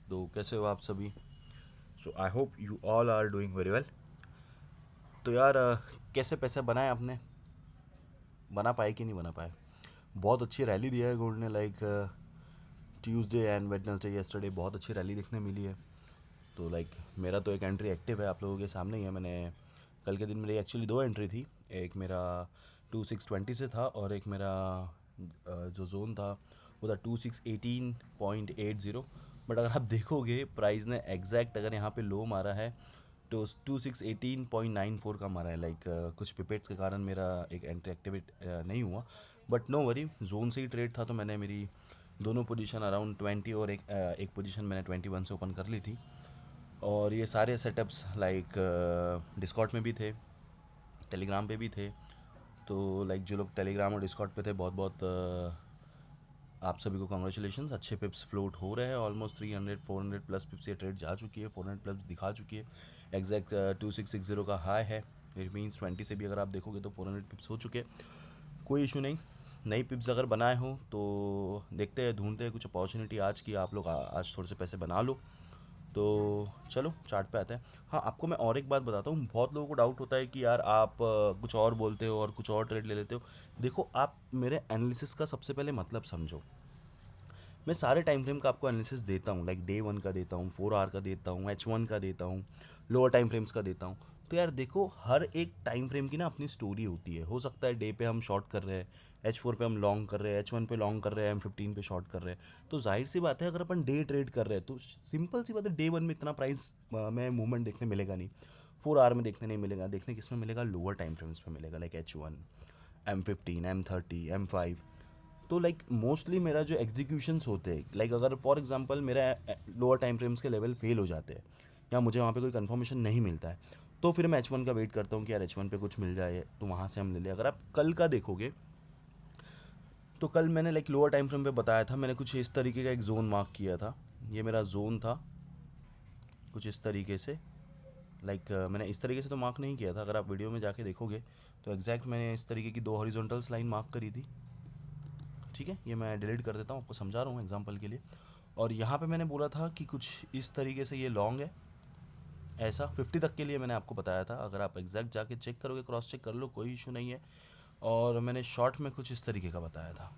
तो कैसे हो आप सभी। So I hope you all are doing very well. तो यार कैसे पैसे बनाए आपने, बना पाए कि नहीं बना पाए। बहुत अच्छी रैली दिया है गोल्ड ने, like Tuesday and Wednesday yesterday बहुत अच्छी रैली देखने मिली है। तो लाइक मेरा तो एक एंट्री एक्टिव है, आप लोगों के सामने ही है। मैंने कल के दिन मेरी एक्चुअली दो एंट्री थी। एक मेरा 2620 से था और एक मेरा जो जोन था वो था 2618.80। बट अगर आप देखोगे प्राइस ने एग्जैक्ट अगर यहाँ पे लो मारा है तो 2618.94 का मारा है। लाइक कुछ पिपेट्स के कारण मेरा एक एंट्री एक्टिवेट नहीं हुआ। बट नो वरी, जोन से ही ट्रेड था तो मैंने मेरी दोनों पोजीशन अराउंड 20 और एक पोजीशन मैंने 21 से ओपन कर ली थी। और ये सारे सेटअप्स लाइक डिस्कॉर्ड में भी थे, टेलीग्राम पे भी थे। तो लाइक जो लोग टेलीग्राम और डिस्कॉर्ड पे थे, बहुत बहुत आप सभी को कॉन्ग्रेचुलेशंस। अच्छे पिप्स फ्लोट हो रहे हैं, ऑलमोस्ट 300 400 प्लस पिप्स ये ट्रेड जा चुकी है, 400 प्लस दिखा चुकी है। एग्जैक्ट 2660 का हाई है। इट मीन्स 20 से भी अगर आप देखोगे तो 400 पिप्स हो चुके हैं। कोई इशू नहीं। नई पिप्स अगर बनाए हो तो देखते हैं, ढूंढते हैं कुछ अपॉर्चुनिटी आज की, आप लोग आज थोड़े से पैसे बना लो। तो चलो चार्ट पे आते हैं। हाँ, आपको मैं और एक बात बताता हूँ। बहुत लोगों को डाउट होता है कि यार आप कुछ और बोलते हो और कुछ और ट्रेड ले लेते हो। देखो, आप मेरे एनालिसिस का सबसे पहले मतलब समझो। मैं सारे टाइम फ्रेम का आपको एनालिसिस देता हूँ, लाइक डे वन का देता हूँ, 4 आवर का देता हूँ, H1 का देता हूँ, लोअर टाइम फ्रेम्स का देता हूँ। तो यार देखो, हर एक टाइम फ्रेम की ना अपनी स्टोरी होती है। हो सकता है डे पे हम शॉर्ट कर रहे हैं, H4 पे हम लॉन्ग कर रहे हैं, H1 पे लॉन्ग कर रहे हैं, M15 पे शॉर्ट कर रहे हैं। तो जाहिर सी बात है, अगर अपन डे ट्रेड कर रहे हैं तो सिंपल सी बात है, डे वन में इतना प्राइस में मूवमेंट देखने मिलेगा नहीं। 4 आवर में देखने नहीं मिलेगा। देखने किस में मिलेगा, लोअर टाइम फ्रेम्स में मिलेगा, like H1, M15, M30, M5। तो लाइक मोस्टली मेरा जो एग्जीक्यूशंस होते हैं, लाइक अगर फॉर एग्जांपल मेरा लोअर टाइम फ्रेम्स के लेवल फेल हो जाते हैं या मुझे वहाँ पे कोई कंफर्मेशन नहीं मिलता है, तो फिर मैं H1 का वेट करता हूँ कि यार H1 पे कुछ मिल जाए तो वहाँ से हम ले लें। अगर आप कल का देखोगे तो कल मैंने लाइक लोअर टाइम फ्रेम पे बताया था, मैंने कुछ इस तरीके का एक जोन मार्क किया था। ये मेरा जोन था कुछ इस तरीके से। लाइक मैंने इस तरीके से तो मार्क नहीं किया था, अगर आप वीडियो में जाके देखोगे तो एग्जैक्ट मैंने इस तरीके की दो हॉरिजॉन्टल्स लाइन मार्क करी थी। ठीक है, ये मैं डिलीट कर देता हूँ, आपको समझा रहा हूँ एग्जांपल के लिए। और यहाँ पे मैंने बोला था कि कुछ इस तरीके से ये लॉन्ग है, ऐसा 50 तक के लिए मैंने आपको बताया था। अगर आप एग्जैक्ट जाके चेक करोगे, क्रॉस चेक कर लो, कोई इशू नहीं है। और मैंने शॉर्ट में कुछ इस तरीके का बताया था।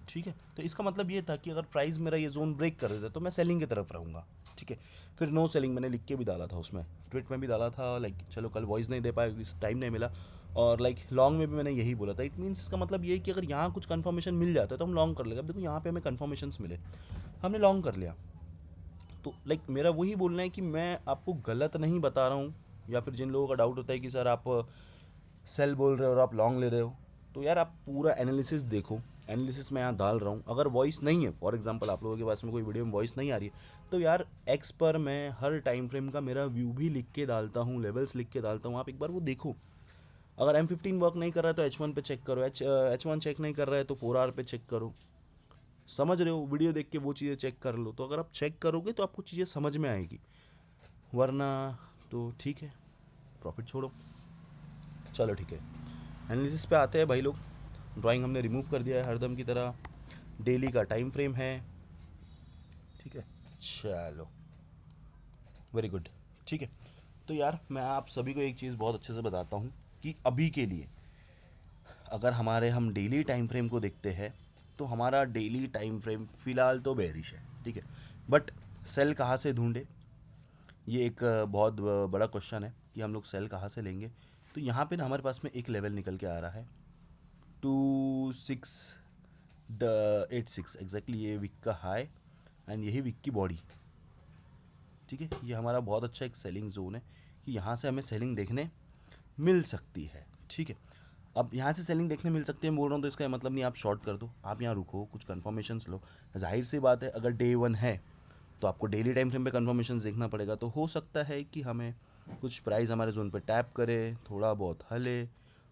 ठीक है, तो इसका मतलब ये था कि अगर प्राइस मेरा ये जोन ब्रेक कर देता तो मैं सेलिंग की तरफ रहूँगा। ठीक है, फिर नो सेलिंग मैंने लिख के भी डाला था, उसमें ट्वीट में भी डाला था। लाइक चलो कल वॉइस नहीं दे पाए, इस टाइम नहीं मिला। और लाइक लॉन्ग में भी मैंने यही बोला था। इट मीन्स इसका मतलब ये है कि अगर यहाँ कुछ कन्फर्मेशन मिल जाता है तो हम लॉन्ग कर लेंगे। अब देखो यहाँ पे हमें कन्फर्मेशन मिले, हमने लॉन्ग कर लिया। तो लाइक मेरा वही बोलना है कि मैं आपको गलत नहीं बता रहा हूँ। या फिर जिन लोगों का डाउट होता है कि सर आप सेल बोल रहे हो और आप लॉन्ग ले रहे हो, तो यार आप पूरा एनालिसिस देखो। एनालिसिस मैं यहाँ डाल रहा हूँ। अगर वॉइस नहीं है, फॉर एग्जांपल आप लोगों के पास में कोई वीडियो में वॉइस नहीं आ रही है, तो यार एक्स पर मैं हर टाइम फ्रेम का मेरा व्यू भी लिख के डालता हूँ, लेवल्स लिख के डालता हूँ, आप एक बार वो देखो। अगर M15 वर्क नहीं कर रहा है तो H1 पे चेक करो, H1 चेक नहीं कर रहा है तो 4 आवर पे चेक करो। समझ रहे हो, वीडियो देख के वो चीज़ें चेक कर लो। तो अगर आप चेक करोगे तो आपको चीज़ें समझ में आएगी, वरना तो ठीक है, प्रॉफिट छोड़ो। चलो ठीक है, एनालिसिस पे आते हैं भाई लोग। ड्राइंग हमने रिमूव कर दिया है हरदम की तरह। डेली का टाइम फ्रेम है। ठीक है, चलो, वेरी गुड। ठीक है, तो यार मैं आप सभी को एक चीज़ बहुत अच्छे से बताता हूँ कि अभी के लिए अगर हमारे हम डेली टाइम फ्रेम को देखते हैं तो हमारा डेली टाइम फ्रेम फ़िलहाल तो बेरिश है। ठीक है, बट सेल कहाँ से ढूंढे, ये एक बहुत बड़ा क्वेश्चन है कि हम लोग सेल कहाँ से लेंगे। तो यहाँ पे ना हमारे पास में एक लेवल निकल के आ रहा है 2686 एग्जैक्टली। ये वीक का हाई एंड यही वीक की बॉडी। ठीक है, ये हमारा बहुत अच्छा एक सेलिंग जोन है कि यहाँ से हमें सेलिंग देखने मिल सकती है। ठीक है, अब यहाँ से सेलिंग देखने मिल सकती है बोल रहा हूँ तो इसका मतलब नहीं आप शॉर्ट कर दो, आप यहाँ रुको, कुछ कन्फर्मेशंस लो। जाहिर सी बात है, अगर डे वन है तो आपको डेली टाइम फ्रेम पे कन्फर्मेशन देखना पड़ेगा। तो हो सकता है कि हमें कुछ प्राइस हमारे जोन पे टैप करे, थोड़ा बहुत हले,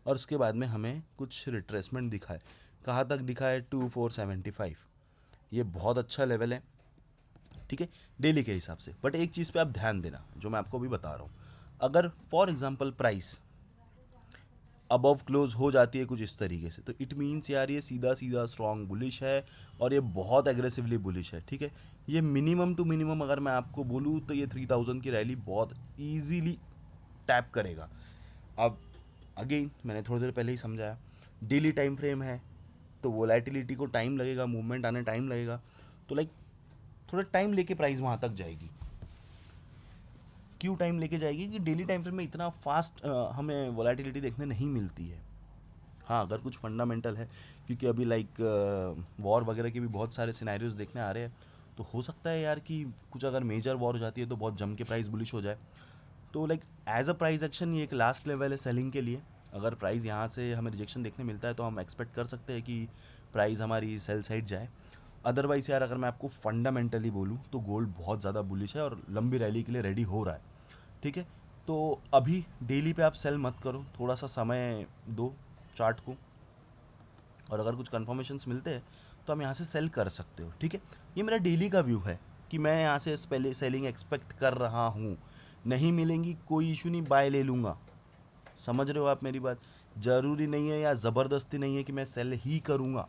और उसके बाद में हमें कुछ रिट्रेसमेंट दिखाए। कहाँ तक दिखाए, 2475। ये बहुत अच्छा लेवल है। ठीक है, डेली के हिसाब से। बट एक चीज़ पे आप ध्यान देना जो मैं आपको अभी बता रहा हूँ। अगर for example price above close हो जाती है कुछ इस तरीके से, तो इट मीन्स यार ये सीधा सीधा स्ट्रॉन्ग बुलिश है और ये बहुत एग्रेसिवली बुलिश है, ठीक है। ये मिनिमम टू मिनिमम अगर मैं आपको बोलूँ तो ये 3000 की रैली बहुत ईजीली टैप करेगा। अब अगेन मैंने थोड़ी देर पहले ही समझाया, डेली टाइम फ्रेम है तो वोलेटिलिटी को टाइम लगेगा, मूवमेंट आने टाइम लगेगा, तो लाइक थोड़ा टाइम लेके प्राइस वहाँ तक जाएगी। क्यों टाइम लेके जाएगी कि डेली टाइम फ्रेम में इतना फास्ट हमें वोलेटिलिटी देखने नहीं मिलती है। हाँ अगर कुछ फंडामेंटल है, क्योंकि अभी लाइक वॉर वगैरह के भी बहुत सारे सिनेरियोज देखने आ रहे हैं, तो हो सकता है यार कि कुछ अगर मेजर वॉर हो जाती है तो बहुत जम के प्राइस बुलिश हो जाए। तो like as a price action ये एक लास्ट लेवल है सेलिंग के लिए। अगर प्राइस यहाँ से हमें रिजेक्शन देखने मिलता है तो हम एक्सपेक्ट कर सकते हैं कि प्राइस हमारी सेल साइड जाए। अदरवाइज़ यार अगर मैं आपको फंडामेंटली बोलूँ तो गोल्ड बहुत ज़्यादा बुलिश है और लंबी रैली के लिए रेडी हो रहा है, ठीक है। तो अभी डेली पे आप सेल मत करो, थोड़ा सा समय दो चार्ट को, और अगर कुछ कन्फर्मेशंस मिलते हैं तो हम यहाँ से सेल कर सकते हो, ठीक है। ये मेरा डेली का व्यू है कि मैं यहाँ से पहले सेलिंग एक्सपेक्ट कर रहा हूँ। नहीं मिलेंगी कोई इशू नहीं, बाय ले लूँगा। समझ रहे हो आप मेरी बात? ज़रूरी नहीं है या ज़बरदस्ती नहीं है कि मैं सेल ही करूँगा।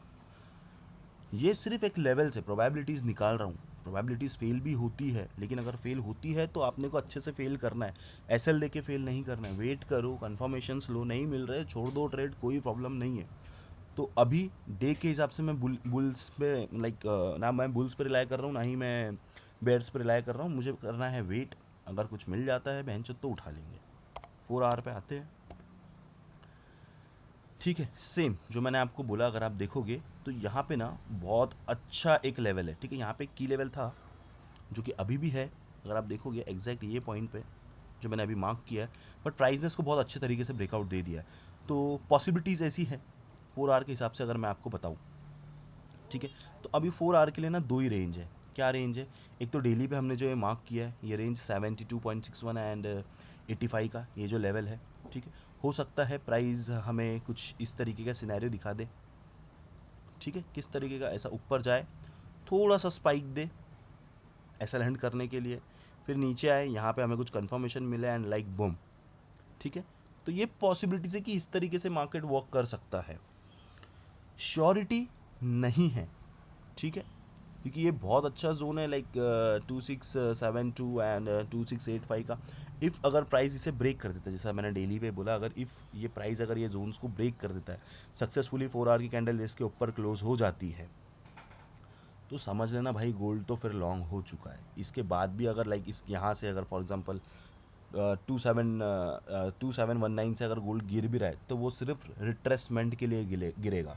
ये सिर्फ एक लेवल से प्रोबेबिलिटीज़ निकाल रहा हूँ। प्रोबेबिलिटीज़ फेल भी होती है, लेकिन अगर फेल होती है तो आपने को अच्छे से फेल करना है, एसएल दे के फेल नहीं करना है। वेट करो, कन्फर्मेशंस लो, नहीं मिल रहे छोड़ दो ट्रेड, कोई प्रॉब्लम नहीं है। तो अभी डे के हिसाब से मैं बुल्स पे लाइक ना मैं बुल्स पे रिलाई कर रहा हूँ ना ही मैं बेयर्स पे रिलाई कर रहा हूँ। मुझे करना है वेट, अगर कुछ मिल जाता है बहनचोद तो उठा लेंगे। 4 आवर पे आते हैं, ठीक है। सेम जो मैंने आपको बोला, अगर आप देखोगे तो यहाँ पे ना बहुत अच्छा एक लेवल है, ठीक है। यहाँ पे की लेवल था जो कि अभी भी है, अगर आप देखोगे एग्जैक्ट ये पॉइंट पे जो मैंने अभी मार्क किया है, बट प्राइस ने इसको बहुत अच्छे तरीके से ब्रेकआउट दे दिया है। तो पॉसिबिलिटीज़ ऐसी है 4 आवर के हिसाब से अगर मैं आपको बताऊँ, ठीक है। तो अभी 4 आवर के लिए ना दो ही रेंज है। क्या रेंज है? एक तो डेली पे हमने जो ये मार्क किया है, ये रेंज 72.61 एंड 85 का ये जो लेवल है, ठीक है। हो सकता है प्राइस हमें कुछ इस तरीके का सिनेरियो दिखा दे, ठीक है। किस तरीके का? ऐसा ऊपर जाए, थोड़ा सा स्पाइक दे ऐसा लैंड करने के लिए, फिर नीचे आए, यहाँ पे हमें कुछ कंफर्मेशन मिले एंड लाइक बूम, ठीक है। तो ये पॉसिबिलिटीज है कि इस तरीके से मार्केट वर्क कर सकता है। श्योरिटी नहीं है, ठीक है, क्योंकि ये बहुत अच्छा जोन है लाइक 2672 एंड 2685 का। इफ़ अगर प्राइस इसे ब्रेक कर देता है, जैसा मैंने डेली पे बोला, अगर इफ़ ये प्राइस अगर ये जोन्स को ब्रेक कर देता है सक्सेसफुली, 4 आवर की कैंडल इसके ऊपर क्लोज हो जाती है, तो समझ लेना भाई गोल्ड तो फिर लॉन्ग हो चुका है। इसके बाद भी अगर लाइक इस यहाँ से अगर फॉर एग्जांपल 2719 से अगर गोल्ड गिर भी रहा है तो वो सिर्फ रिट्रेसमेंट के लिए गिरेगा।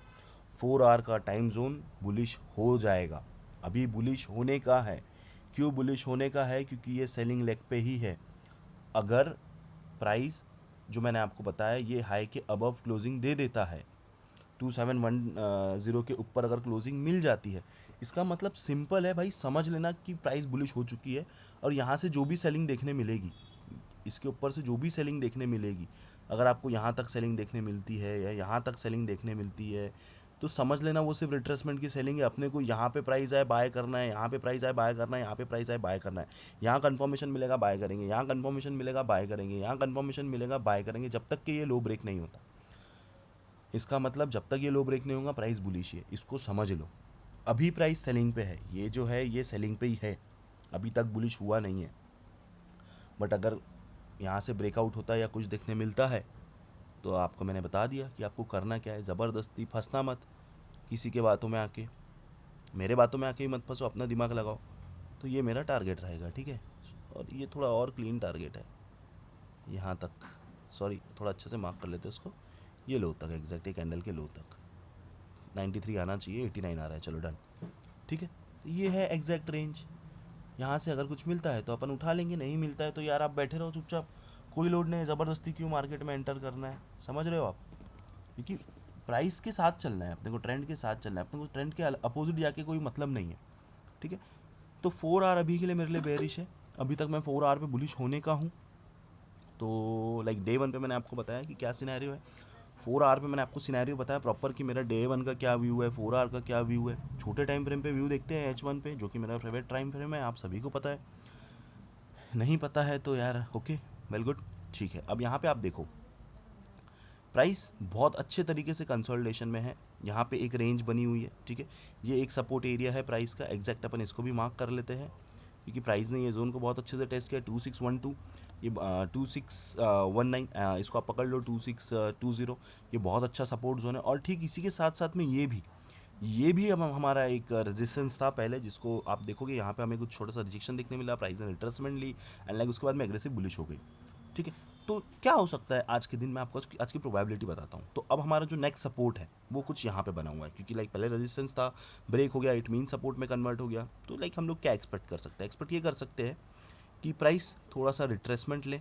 4 आवर का टाइम जोन बुलिश हो जाएगा, अभी बुलिश होने का है। क्यों बुलिश होने का है? क्योंकि ये सेलिंग लेग पे ही है। अगर प्राइस जो मैंने आपको बताया ये हाई के अबव क्लोजिंग दे देता है, 2710 के ऊपर अगर क्लोजिंग मिल जाती है, इसका मतलब सिंपल है भाई, समझ लेना कि प्राइस बुलिश हो चुकी है। और यहाँ से जो भी सेलिंग देखने मिलेगी, इसके ऊपर से जो भी सेलिंग देखने मिलेगी, अगर आपको यहाँ तक सेलिंग देखने मिलती है या यहाँ तक सेलिंग देखने मिलती है, तो समझ लेना वो सिर्फ रिट्रेसमेंट की सेलिंग है। अपने को यहाँ पे प्राइस आए बाय करना है, यहाँ पे प्राइस आए बाय करना है, यहाँ पे प्राइस आए बाय करना है। यहाँ कंफर्मेशन मिलेगा बाय करेंगे, यहाँ कंफर्मेशन मिलेगा बाय करेंगे, यहाँ कंफर्मेशन मिलेगा बाय करेंगे, जब तक कि ये लो ब्रेक नहीं होता। इसका मतलब जब तक ये लो ब्रेक नहीं होगा प्राइस बुलिश है, इसको समझ लो। अभी प्राइस सेलिंग पे है, ये जो है ये सेलिंग पे ही है, अभी तक बुलिश हुआ नहीं है। बट अगर यहाँ से ब्रेकआउट होता है या कुछ देखने मिलता है तो आपको मैंने बता दिया कि आपको करना क्या है। ज़बरदस्ती फंसना मत किसी के बातों में आके, मेरे बातों में आके ही मत फंसो, अपना दिमाग लगाओ। तो ये मेरा टारगेट रहेगा, ठीक है। और ये थोड़ा और क्लीन टारगेट है, यहाँ तक, सॉरी थोड़ा अच्छे से मार्क कर लेते हैं उसको, ये लो तक, एग्जैक्ट एक कैंडल के लो तक 93 आना चाहिए, 89 आ रहा है, चलो डन, ठीक है। तो ये है एग्जैक्ट रेंज। यहाँ से अगर कुछ मिलता है तो अपन उठा लेंगे, नहीं मिलता है तो यार आप बैठे रहो चुपचाप, कोई लोड नहीं है, ज़बरदस्ती क्यों मार्केट में एंटर करना है, समझ रहे हो आप? क्योंकि प्राइस के साथ चलना है अपने को, ट्रेंड के साथ चलना है अपने को, ट्रेंड के अपोजिट जाके कोई मतलब नहीं है, ठीक है। तो 4 आवर अभी के लिए मेरे लिए बेरिश है, अभी तक मैं 4 आवर पे बुलिश होने का हूँ। तो लाइक डे 1 पे मैंने आपको बताया कि क्या सिनेरियो है, 4 आवर पे मैंने आपको सिनेरियो बताया प्रॉपर कि मेरा डे 1 का क्या व्यू है, 4 आवर का क्या व्यू है। छोटे टाइम फ्रेम पे व्यू देखते हैं H1 पे, जो कि मेरा फेवरेट टाइम फ्रेम है, आप सभी को पता है। नहीं पता है तो यार ओके, वेल गुड, ठीक है। अब यहाँ पे आप देखो, प्राइस बहुत अच्छे तरीके से कंसोलिडेशन में है। यहाँ पे एक रेंज बनी हुई है, ठीक है। ये एक सपोर्ट एरिया है प्राइस का, एग्जैक्ट अपन इसको भी मार्क कर लेते हैं क्योंकि प्राइस ने ये जोन को बहुत अच्छे से टेस्ट किया। 2612, ये 2619, इसको आप पकड़ लो 2620, ये बहुत अच्छा सपोर्ट जोन है। और ठीक इसी के साथ साथ में ये भी हमारा एक रेजिस्टेंस था पहले, जिसको आप देखोगे यहाँ पे हमें कुछ छोटा सा रिजेक्शन देखने मिला, प्राइस ने रिट्रेसमेंट ली एंड लाइक उसके बाद में एग्रेसिव बुलिश हो गई, ठीक है। तो क्या हो सकता है आज के दिन, मैं आपको आज की प्रोबेबिलिटी बताता हूँ। तो अब हमारा जो नेक्स्ट सपोर्ट है वो कुछ यहाँ पे बना हुआ है, क्योंकि लाइक पहले रेजिस्टेंस था, ब्रेक हो गया, इट मीन सपोर्ट में कन्वर्ट हो गया। तो लाइक हम लोग क्या एक्सपेक्ट कर सकते हैं? एक्सपेक्ट ये कर सकते हैं कि प्राइस थोड़ा सा रिट्रेसमेंट ले,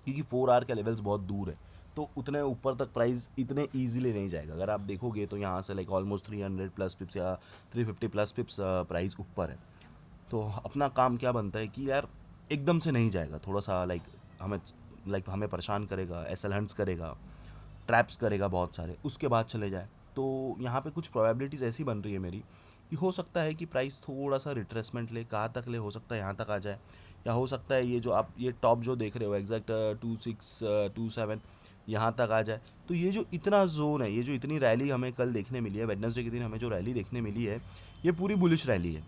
क्योंकि 4 आवर के लेवल्स बहुत दूर है, तो उतने ऊपर तक प्राइस इतने ईजिली नहीं जाएगा। अगर आप देखोगे तो यहाँ से लाइक ऑलमोस्ट 300 प्लस पिप्स या 350 प्लस पिप्स प्राइस ऊपर है। तो अपना काम क्या बनता है कि यार एकदम से नहीं जाएगा, थोड़ा सा हमें परेशान करेगा, एसएल हंट्स करेगा, ट्रैप्स करेगा बहुत सारे, उसके बाद चले जाए। तो यहाँ पे कुछ प्रोबेबिलिटीज़ ऐसी बन रही है मेरी कि हो सकता है कि प्राइस थोड़ा सा रिट्रेसमेंट ले, कहाँ तक ले, हो सकता है यहाँ तक आ जाए, या हो सकता है ये जो आप ये टॉप जो देख रहे हो एग्जैक्ट 2627 यहाँ तक आ जाए। तो ये जो इतना जोन है, ये जो इतनी रैली हमें कल देखने मिली है, वेडनेसडे के दिन हमें जो रैली देखने मिली है, ये पूरी बुलिश रैली है,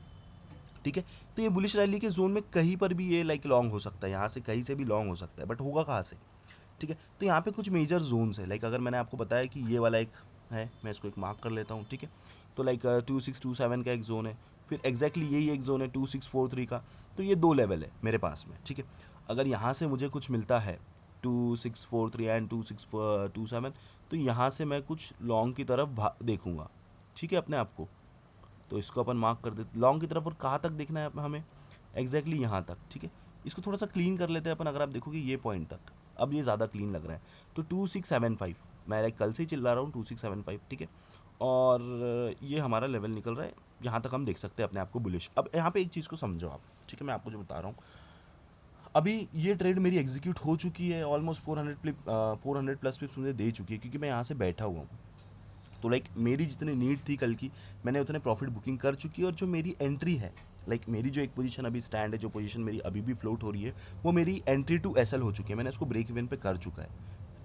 ठीक है। तो ये बुलिश रैली के जोन में कहीं पर भी ये लाइक लॉन्ग हो सकता है, यहाँ से कहीं से भी लॉन्ग हो सकता है, बट होगा कहाँ से, ठीक है। तो यहाँ पे कुछ मेजर जोन्स है, लाइक अगर मैंने आपको बताया कि ये वाला एक है, मैं इसको एक मार्क कर लेता हूँ, ठीक है। तो लाइक 2627 का एक जोन है, फिर एग्जैक्टली यही एक जोन है 2643 का। तो ये 2 लेवल है मेरे पास में, ठीक है। अगर यहाँ से मुझे कुछ मिलता है 2643 एंड 2627, तो यहाँ से मैं कुछ लॉन्ग की तरफ देखूंगा, ठीक है, अपने आप को। तो इसको अपन मार्क कर देते लॉन्ग की तरफ, और कहाँ तक देखना है हमें, एग्जैक्टली यहाँ तक, ठीक है। इसको थोड़ा सा क्लीन कर लेते हैं अपन। अगर आप देखोगे ये पॉइंट तक, अब ये ज़्यादा क्लीन लग रहा है। तो 2675, मैं लाइक कल से ही चिल्ला रहा हूँ 2675, ठीक है। और ये हमारा लेवल निकल रहा है, यहाँ तक हम देख सकते हैं अपने आप को बुलिश। अब यहाँ पे एक चीज़ को समझो आप, ठीक है, मैं आपको जो बता रहा हूँ, अभी ये ट्रेड मेरी एग्जीक्यूट हो चुकी है, ऑलमोस्ट 400 प्लस पिप्स मुझे दे चुकी है, क्योंकि मैं यहाँ से बैठा हुआ हूँ। तो लाइक मेरी जितनी नीड थी कल की, मैंने उतने प्रॉफिट बुकिंग कर चुकी है। और जो मेरी एंट्री है, लाइक मेरी जो एक पोजीशन अभी स्टैंड है, जो पोजीशन मेरी अभी भी फ्लोट हो रही है, वो मेरी एंट्री टू एसएल हो चुकी है, मैंने उसको ब्रेक इवन पे कर चुका है,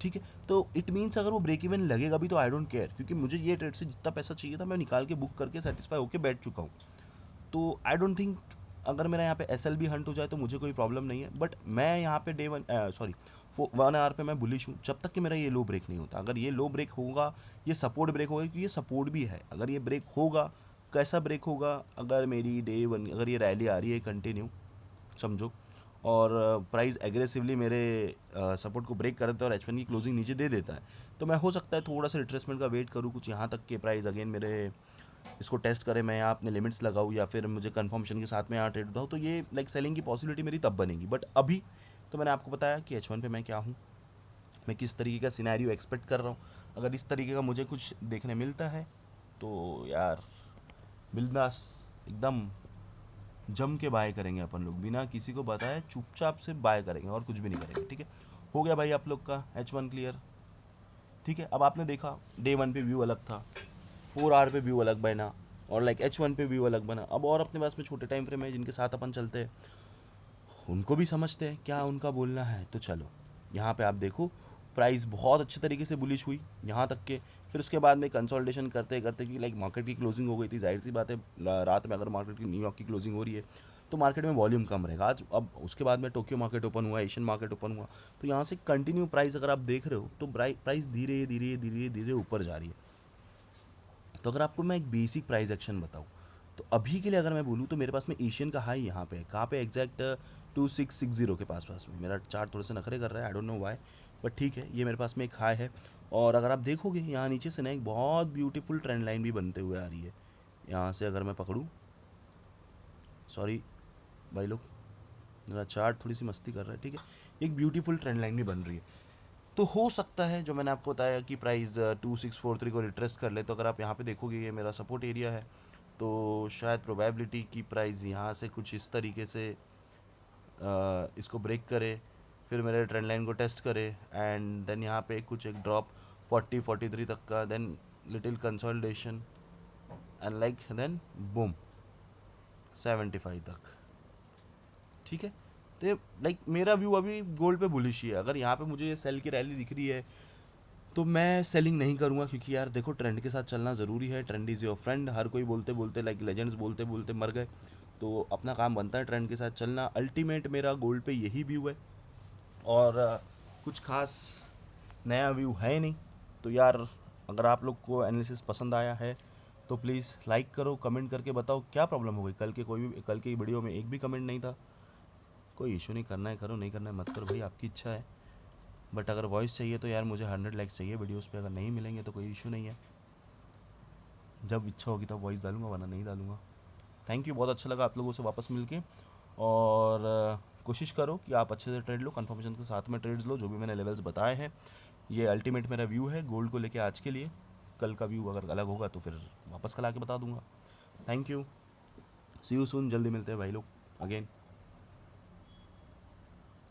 ठीक है। तो इट मीन्स अगर वो ब्रेक इवन लगेगा भी तो आई डोंट केयर, क्योंकि मुझे ये ट्रेड से जितना पैसा चाहिए था मैं निकाल के बुक करके सेटिस्फाई होकर बैठ चुका हूँ। तो आई डोंट थिंक अगर मेरा यहाँ पे एसएल भी हंट हो जाए तो मुझे कोई प्रॉब्लम नहीं है। बट मैं यहाँ पे डे 1 आवर पे मैं बुलिश हूँ, जब तक कि मेरा ये लो ब्रेक नहीं होता। अगर ये लो ब्रेक होगा, ये सपोर्ट ब्रेक होगा, क्योंकि ये सपोर्ट भी है, अगर ये ब्रेक होगा, कैसा ब्रेक होगा, अगर मेरी अगर ये रैली आ रही है कंटिन्यू, समझो, और प्राइस एग्रेसिवली मेरे सपोर्ट को ब्रेक करता है और H1 की क्लोजिंग नीचे दे देता है, तो मैं हो सकता है थोड़ा सा रिट्रेसमेंट का वेट करूँ, कुछ यहाँ तक के प्राइस अगेन मेरे इसको टेस्ट करें, मैं यहाँ अपने लिमिट्स लगाऊँ, या फिर मुझे कन्फर्मेशन के साथ में यहाँ ट्रेड उठाऊँ, तो ये लाइक सेलिंग की पॉसिबिलिटी मेरी तब बनेगी। बट अभी तो मैंने आपको बताया कि H1 पे मैं क्या हूँ, मैं किस तरीके का सिनेरियो एक्सपेक्ट कर रहा हूँ। अगर इस तरीके का मुझे कुछ देखने मिलता है तो यार बिंदास एकदम जम के बाय करेंगे अपन लोग, बिना किसी को बताए चुपचाप से बाय करेंगे और कुछ भी नहीं करेंगे, ठीक है। हो गया भाई आप लोग का H1 क्लियर, ठीक है। अब आपने देखा डे 1 पे व्यू अलग था, 4 आवर पे व्यू अलग बना, और लाइक H1 पे व्यू अलग बना। अब और अपने पास में छोटे टाइम फ्रेम है जिनके साथ अपन चलते हैं, उनको भी समझते हैं क्या उनका बोलना है। तो चलो यहाँ पे आप देखो, प्राइस बहुत अच्छे तरीके से बुलिश हुई यहाँ तक के, फिर उसके बाद में कंसोलिडेशन करते करते कि लाइक मार्केट की क्लोजिंग हो गई थी। जाहिर सी बात है, रात में अगर मार्केट की न्यूयॉर्क की क्लोजिंग हो रही है तो मार्केट में वॉल्यूम कम रहेगा आज। अब उसके बाद में टोक्यो मार्केट ओपन हुआ, एशियन मार्केट ओपन हुआ, तो यहाँ से कंटिन्यू प्राइस अगर आप देख रहे हो तो प्राइस धीरे धीरे धीरे धीरे ऊपर जा रही है। तो अगर आपको मैं एक बेसिक प्राइस एक्शन बताऊँ, तो अभी के लिए अगर मैं बोलूँ तो मेरे पास में एशियन का हाई यहाँ पे है, कहाँ पे एग्जैक्ट 2660 के पास में। मेरा चार्ट थोड़े से नखरे कर रहा है, I don't know why, but ठीक है, ये मेरे पास में एक हाई है। और अगर आप देखोगे यहाँ नीचे से ना एक बहुत ब्यूटीफुल ट्रेंड लाइन भी बनते हुए आ रही है। यहाँ से अगर मैं पकड़ूँ, सॉरी भाई लोग, मेरा चार्ट थोड़ी सी मस्ती कर रहा है, ठीक है, एक ब्यूटीफुल ट्रेंड लाइन भी बन रही है। तो हो सकता है जो मैंने आपको बताया कि प्राइस 2643 को रिट्रेस कर ले, तो अगर आप यहाँ पे देखोगे ये मेरा सपोर्ट एरिया है, तो शायद प्रोबेबिलिटी की प्राइस यहाँ से कुछ इस तरीके से इसको ब्रेक करे, फिर मेरे ट्रेंड लाइन को टेस्ट करे, एंड देन यहाँ पे कुछ एक ड्रॉप 43 तक का, then little consolidation, and like then boom 75 तक, ठीक है। तो लाइक मेरा व्यू अभी गोल्ड पे बुलिश ही है। अगर यहाँ पे मुझे ये सेल की रैली दिख रही है तो मैं सेलिंग नहीं करूँगा, क्योंकि यार देखो ट्रेंड के साथ चलना ज़रूरी है, ट्रेंड इज़ योर फ्रेंड, हर कोई बोलते बोलते लाइक लेजेंड्स बोलते बोलते मर गए। तो अपना काम बनता है ट्रेंड के साथ चलना। अल्टीमेट मेरा गोल्ड पे यही व्यू है, और कुछ खास नया व्यू है नहीं। तो यार अगर आप लोग को एनालिसिस पसंद आया है तो प्लीज़ लाइक करो, कमेंट करके बताओ क्या प्रॉब्लम हो गई। कल की वीडियो में एक भी कमेंट नहीं था। कोई इशू नहीं, करना है करो, नहीं करना है मत करो भाई, आपकी इच्छा है। बट अगर वॉइस चाहिए तो यार मुझे 100 लाइक्स चाहिए वीडियोस पे, अगर नहीं मिलेंगे तो कोई इशू नहीं है, जब इच्छा होगी तब वॉइस डालूंगा, वरना नहीं डालूंगा। थैंक यू, बहुत अच्छा लगा आप लोगों से वापस मिलके। और कोशिश करो कि आप अच्छे से ट्रेड लो, कंफर्मेशन के साथ में ट्रेड्स लो, जो भी मैंने लेवल्स बताए हैं। ये अल्टीमेट मेरा व्यू है गोल्ड को लेके आज के लिए। कल का व्यू अगर अलग होगा तो फिर वापस कल आके बता दूंगा। Thank you, see you soon, जल्दी मिलते हैं भाई लोग अगेन।